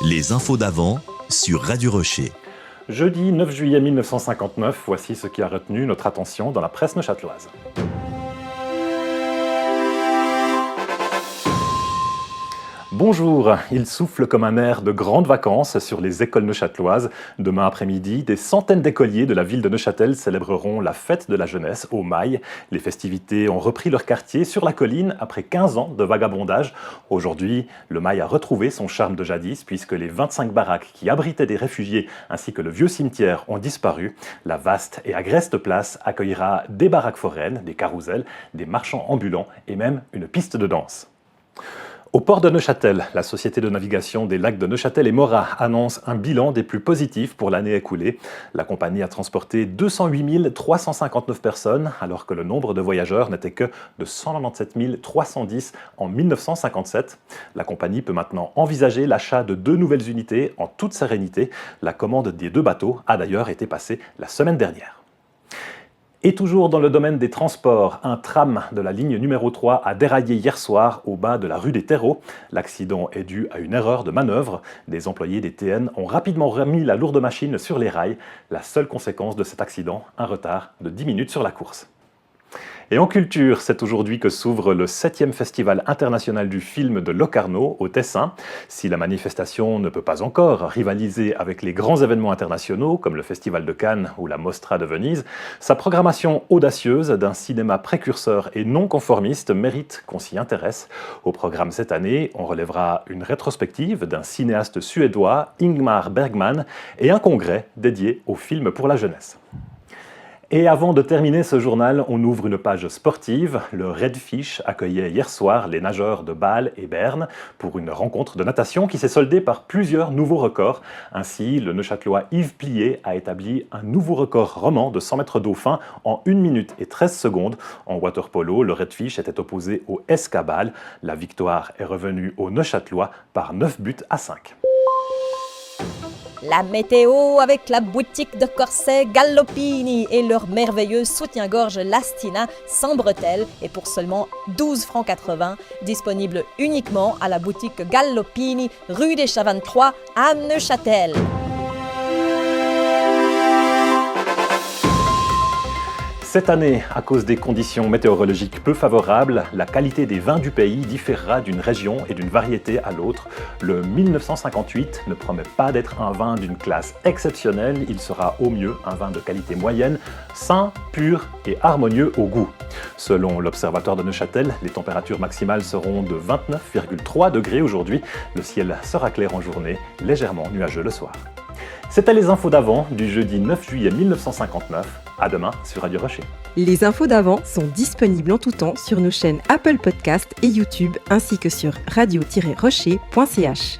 Les infos d'avant sur Radio Rocher. Jeudi 9 juillet 1959, voici ce qui a retenu notre attention dans la presse neuchâteloise. Bonjour, il souffle comme un air de grandes vacances sur les écoles neuchâteloises. Demain après-midi, des centaines d'écoliers de la ville de Neuchâtel célébreront la fête de la jeunesse au Mail. Les festivités ont repris leur quartier sur la colline après 15 ans de vagabondage. Aujourd'hui, le Mail a retrouvé son charme de jadis puisque les 25 baraques qui abritaient des réfugiés ainsi que le vieux cimetière ont disparu. La vaste et agreste place accueillera des baraques foraines, des carousels, des marchands ambulants et même une piste de danse. Au port de Neuchâtel, la société de navigation des lacs de Neuchâtel et Morat annonce un bilan des plus positifs pour l'année écoulée. La compagnie a transporté 208 359 personnes, alors que le nombre de voyageurs n'était que de 197 310 en 1957. La compagnie peut maintenant envisager l'achat de 2 nouvelles unités en toute sérénité. La commande des 2 bateaux a d'ailleurs été passée la semaine dernière. Et toujours dans le domaine des transports, un tram de la ligne numéro 3 a déraillé hier soir au bas de la rue des Terreaux. L'accident est dû à une erreur de manœuvre. Des employés des TN ont rapidement remis la lourde machine sur les rails. La seule conséquence de cet accident, un retard de 10 minutes sur la course. Et en culture, c'est aujourd'hui que s'ouvre le 7e Festival international du film de Locarno au Tessin. Si la manifestation ne peut pas encore rivaliser avec les grands événements internationaux comme le Festival de Cannes ou la Mostra de Venise, sa programmation audacieuse d'un cinéma précurseur et non conformiste mérite qu'on s'y intéresse. Au programme cette année, on relèvera une rétrospective d'un cinéaste suédois, Ingmar Bergman, et un congrès dédié au film pour la jeunesse. Et avant de terminer ce journal, on ouvre une page sportive. Le Redfish accueillait hier soir les nageurs de Bâle et Berne pour une rencontre de natation qui s'est soldée par plusieurs nouveaux records. Ainsi, le Neuchâtelois Yves Plié a établi un nouveau record roman de 100 mètres d'eau fin en 1 minute et 13 secondes. En water-polo, le Redfish était opposé au SK Bâle. La victoire est revenue aux Neuchâtelois par 9 buts à 5. La météo avec la boutique de corsets Gallopini et leur merveilleux soutien-gorge Lastina sans bretelles et pour seulement 12,80 francs, disponible uniquement à la boutique Gallopini, rue des Chavannes 3 à Neuchâtel. Cette année, à cause des conditions météorologiques peu favorables, la qualité des vins du pays différera d'une région et d'une variété à l'autre. Le 1958 ne promet pas d'être un vin d'une classe exceptionnelle, il sera au mieux un vin de qualité moyenne, sain, pur et harmonieux au goût. Selon l'Observatoire de Neuchâtel, les températures maximales seront de 29,3 degrés aujourd'hui. Le ciel sera clair en journée, légèrement nuageux le soir. C'était les infos d'avant du jeudi 9 juillet 1959. À demain sur Radio Rocher. Les infos d'avant sont disponibles en tout temps sur nos chaînes Apple Podcasts et YouTube ainsi que sur radio-rocher.ch.